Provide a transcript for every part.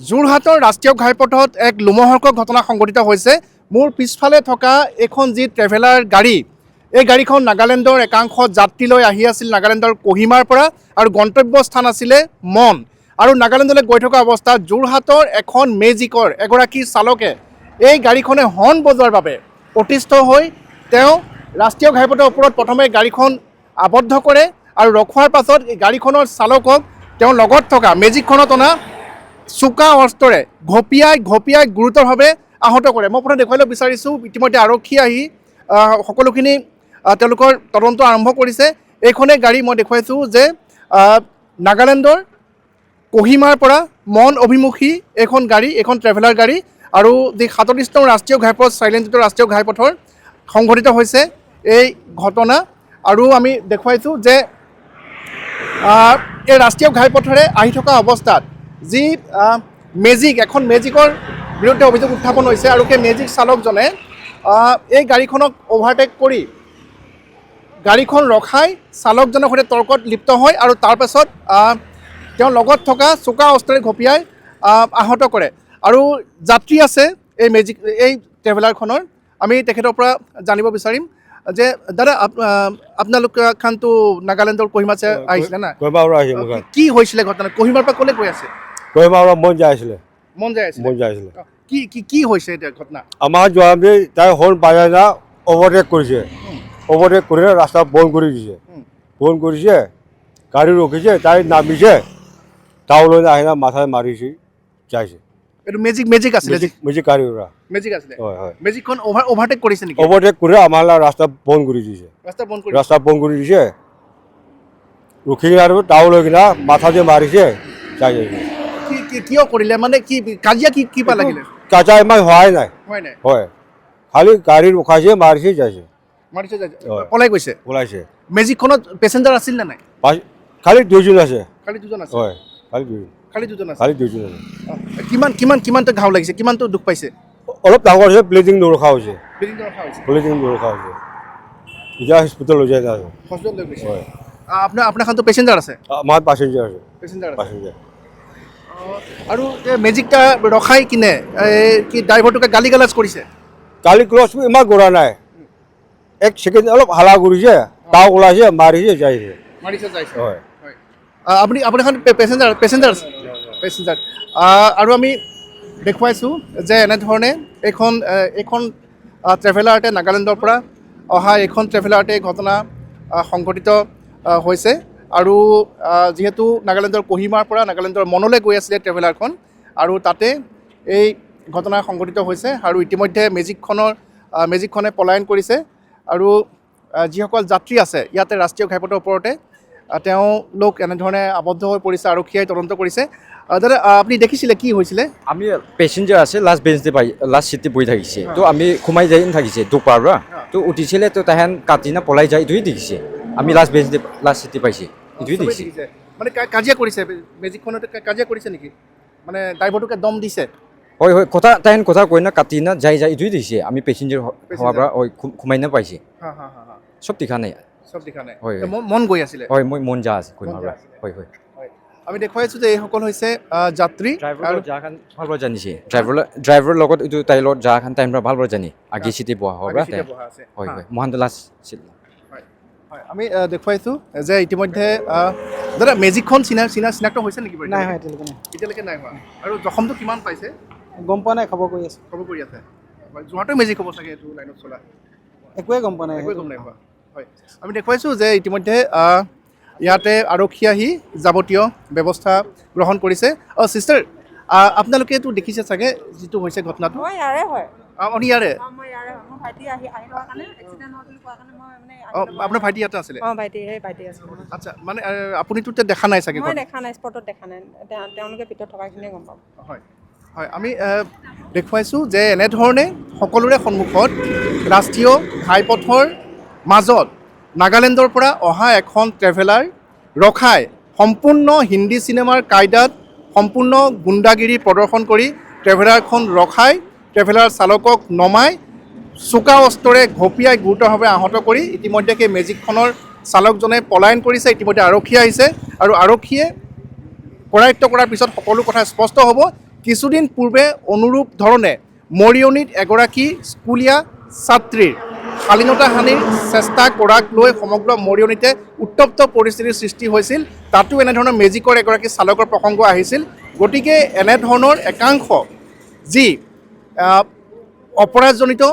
যোৰহাটৰ ৰাষ্ট্ৰীয় ঘাইপথত এক লোমহৰ্ষক ঘটনা সংঘটিত হৈছে। মোৰ পিছফালে থকা এখন যি ট্ৰেভেলাৰ গাড়ী, এই গাড়ীখন নাগালেণ্ডৰ একাংশ যাত্ৰী লৈ আহি আছিল নাগালেণ্ডৰ কোহিমাৰ পৰা, আৰু গন্তব্যস্থান আছিলে মন। আৰু নাগালেণ্ডলৈ গৈ থকা অৱস্থাত যোৰহাটৰ এখন মেজিকৰ এগৰাকী চালকে এই গাড়ীখনে হৰ্ণ বজোৱাৰ বাবে অতিষ্ঠ হৈ তেওঁ ৰাষ্ট্ৰীয় ঘাইপথৰ ওপৰত প্ৰথমে গাড়ীখন আবদ্ধ কৰে, আৰু ৰখোৱাৰ পাছত এই গাড়ীখনৰ চালকক তেওঁ লগত থকা মেজিকখনত অনা চোকা অস্ত্ৰৰে ঘপিয়াই গুৰুতৰভাৱে আহত কৰে। মই প্ৰথমে দেখুৱাই ল'ব বিচাৰিছোঁ, ইতিমধ্যে আৰক্ষী আহি সকলোখিনি তেওঁলোকৰ তদন্ত আৰম্ভ কৰিছে। এইখনেই গাড়ী মই দেখুৱাইছোঁ যে নাগালেণ্ডৰ কোহিমাৰ পৰা মন অভিমুখী এইখন গাড়ী, এইখন ট্ৰেভেলাৰ গাড়ী, আৰু যি 37নং ৰাষ্ট্ৰীয় ঘাইপথ চাইলেঞ্চিত ৰাষ্ট্ৰীয় ঘাইপথৰ সংঘটিত হৈছে এই ঘটনা। আৰু আমি দেখুৱাইছোঁ যে এই ৰাষ্ট্ৰীয় ঘাইপথেৰে আহি থকা অৱস্থাত যি এখন মেজিকৰ বিৰুদ্ধে অভিযোগ উত্থাপন হৈছে, আৰু সেই মেজিক চালকজনে এই গাড়ীখনক অভাৰটেক কৰি গাড়ীখন ৰখাই চালকজনৰ সৈতে তৰ্কত লিপ্ত হয়, আৰু তাৰ পাছত তেওঁ লগত থকা চোকা অস্ত্ৰৰে ঘপিয়াই আহত কৰে। আৰু যাত্ৰী আছে এই ট্ৰেভেলাৰখনৰ। আমি তেখেতৰ পৰা জানিব বিচাৰিম যে দাদা, আপোনালোক খানটো নাগালেণ্ডৰ কোহিমাছে আহিছিলে না? কি হৈছিলে ঘটনা? কোহিমাৰ পৰা ক'লে গৈ আছে? মন যাই আছিলে। কি হৈছে এতিয়া ঘটনা? আমাৰ যোৱাবি তাই হৰ্ণ বাজাই না অভাৰটেক কৰিছে। অভাৰটেক কৰি ৰাস্তা বন্ধ কৰি দিছে। বন্ধ কৰিছে, গাড়ী ৰখিছে, তাই নামিছে, টাউনলৈ আহি না মাথাত মাৰিছে, যাইছে। এইটো মেজিক আছিলে? মেজিক গাড়ী মেজিক আছিলে। হয় হয়। মেজিকখন অভাৰটেক কৰিছে নেকি? অভাৰটেক কৰি আমাৰ ৰাস্তা বন্ধ কৰি দিছে। ৰাস্তা বন্ধ কৰি দিছে, ৰখি কিনে আৰু টাউনলৈ কিনা মাথা যে মাৰিছে, যাই যাইছে। কিয় কৰিলে মানে? কি কাজিয়া কি পা লাগিলে? কাজিয়া ইমান হোৱাই নাই। হয়, খালি গাড়ী ৰখাইছে, মাৰিছে, যাইছে। পলাই গৈছে? পলাইছে। মেজিকখনত পেচেঞ্জাৰ আছিল নে নাই? খালি দুজন আছে। খালি দুজন আছে? হয়, খালি দুজন আছে। কিমানটো ঘাও লাগিছে? কিমানটো দুখ পাইছে? অলপ ডাঙৰ হৈছে, ব্লিডিং নৰখা হৈছে। এতিয়া হস্পিটেল লৈ যায়। হয়। আপোনাৰখনতো পেচেঞ্জাৰ আছে? আমাৰ পেচেঞ্জাৰ আছে। আৰু মেজিকটা ৰখাই কিনে কি ড্ৰাইভাৰটোকে গালি গালাজ কৰিছে? গালি গালাজ ইমান কৰা নাই, এক ছেকেণ্ড অলপ হালা কৰিছে, তাও ওলাইছে, মাৰিছে, যাইছে। হয়। আপুনি পেচেঞ্জাৰ আৰু আমি দেখুৱাইছোঁ যে এনেধৰণে এইখন ট্ৰেভেলাৰতে নাগালেণ্ডৰ পৰা অহা এইখন ট্ৰেভেলাৰতে ঘটনা সংঘটিত হৈছে। আৰু যিহেতু নাগালেণ্ডৰ কোহিমাৰ পৰা নাগালেণ্ডৰ মনলৈ গৈ আছিলে ট্ৰেভেলাৰখন, আৰু তাতে এই ঘটনা সংঘটিত হৈছে। আৰু ইতিমধ্যে মেজিকখনে পলায়ন কৰিছে, আৰু যিসকল যাত্ৰী আছে ইয়াতে ৰাষ্ট্ৰীয় ঘাইপথৰ ওপৰতে তেওঁলোক এনেধৰণে আবদ্ধ হৈ পৰিছে। আৰক্ষীয়ে তদন্ত কৰিছে। দাদা, আপুনি দেখিছিলে কি হৈছিলে? আমি পেচেঞ্জাৰ আছে, লাষ্ট চিটে বহি থাকিছে, তো আমি সোমাই যাই থাকিছে দুপাৰ পৰা, তো উঠিছিলে, তো তাহেন কাটি না পলাই যায়, এইটোৱে দেখিছে। আমি লাষ্ট চিটে পাইছে, এইটোৱে দেখিছে। মানে কাজিয়া কৰিছে মেজিকখনত? কাজিয়া কৰিছে নেকি? মানে ড্ৰাইভাৰটোকে দম দিছে? হয়, তাহেন কথা কৈ না কাটি না যায়, এইটোৱে দেখিছে। আমি পেচেঞ্জাৰ হোৱাৰ পৰা সোমাই না পাইছে। চব দেখা নাই। হয়, মন গৈ আছিলে? হয়, মই মন যা আছে কোহিমাৰ পৰা। হয় হয়। আমি দেখুৱাইছোঁ যে এইসকল হৈছে যাত্ৰী। ড্ৰাইভাৰৰ জাখান ভালদৰে জানিছে, ড্ৰাইভাৰৰ লগত এইটো তাইৰ লগত জাখান টাইম ভালদৰে জানি আগে চিটে বহা হয়। হয় হয়, মহান্ত লাষ্ট চিট। হয়, আমি দেখুৱাইছোঁ যে ইতিমধ্যে দাদা, মেজিকখন চিনাক্ত হৈছে নেকি? নাই হয়, এতিয়ালৈকে নাই হোৱা। আৰু জখমটো কিমান পাইছে? গম পোৱা নাই, খবৰ কৰি আছে। যোৰহাটৰ মেজিক হ'ব চাগে এইটো লাইনত চলা? একোৱে গম পোৱা নাই। হয়, আমি দেখুৱাইছোঁ যে ইতিমধ্যে ইয়াতে আৰক্ষী আহি যাৱতীয় ব্যৱস্থা গ্ৰহণ কৰিছে। চিষ্টাৰ, আপোনালোকেতো দেখিছে চাগে যিটো হৈছে ঘটনাটো? ইয়াৰে আপোনাৰ ভাইটি ইয়াতে আছিলে? আচ্ছা, মানে আপুনিতো দেখা নাই চাগে? দেখা নাই, স্পটত দেখা নাই, তেওঁলোকে ভিতৰত থকাখিনিয়ে গম পাব। হয় হয়, আমি দেখুৱাইছোঁ যে এনেধৰণে সকলোৰে সন্মুখত ৰাষ্ট্ৰীয় ঘাইপথৰ মাজত নাগালেণ্ডৰ পৰা অহা এখন ট্ৰেভেলাৰ ৰখাই সম্পূৰ্ণ হিন্দী চিনেমাৰ কায়দাত সম্পূৰ্ণ গুণ্ডাগিৰি প্ৰদৰ্শন কৰি ট্ৰেভেলাৰখন ৰখাই ট্ৰেভেলাৰ চালকক নমাই চোকা অস্ত্ৰৰে ঘপিয়াই গুৰুতৰভাৱে আহত কৰি ইতিমধ্যে সেই মেজিকখনৰ চালকজনে পলায়ন কৰিছে। ইতিমধ্যে আৰক্ষী আহিছে আৰু আৰক্ষীয়ে কৰায়ত্ব কৰাৰ পিছত সকলো কথা স্পষ্ট হ'ব। কিছুদিন পূৰ্বে অনুৰূপ ধৰণে মৰিয়নিত এগৰাকী স্কুলীয়া ছাত্ৰীৰ শালীনতা হানিৰ চেষ্টা কৰাক লৈ সমগ্ৰ মৰিয়নিতে উত্তপ্ত পৰিস্থিতিৰ সৃষ্টি হৈছিল। তাতো এনেধৰণৰ মেজিকৰ এগৰাকী চালকৰ প্ৰসংগ আহিছিল। গতিকে এনেধৰণৰ একাংশ যি অপৰাধজনিত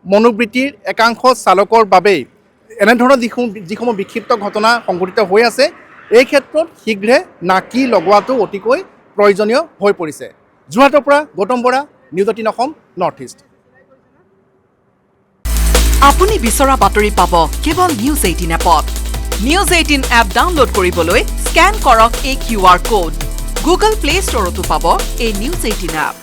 মনোবৃত্তিৰ একাংশ চালকৰ বাবেই এনেধৰণৰ যিসমূহ বিক্ষিপ্ত ঘটনা সংঘটিত হৈ আছে, এই ক্ষেত্ৰত শীঘ্ৰে নাকি লগোৱাটো অতিকৈ প্ৰয়োজনীয় হৈ পৰিছে। যোৰহাটৰ পৰা Gautam Bora, news 18 Assam, north east. আপুনি বিচৰা বাতৰি পাব কেৱল নিউজ 18 এপত। নিউজ 18 এপ ডাউনলোড কৰিবলৈ স্কেন কৰক এই QR কোড। গুগল প্লে ষ্টৰতো পাব এই নিউজ 18 এপ।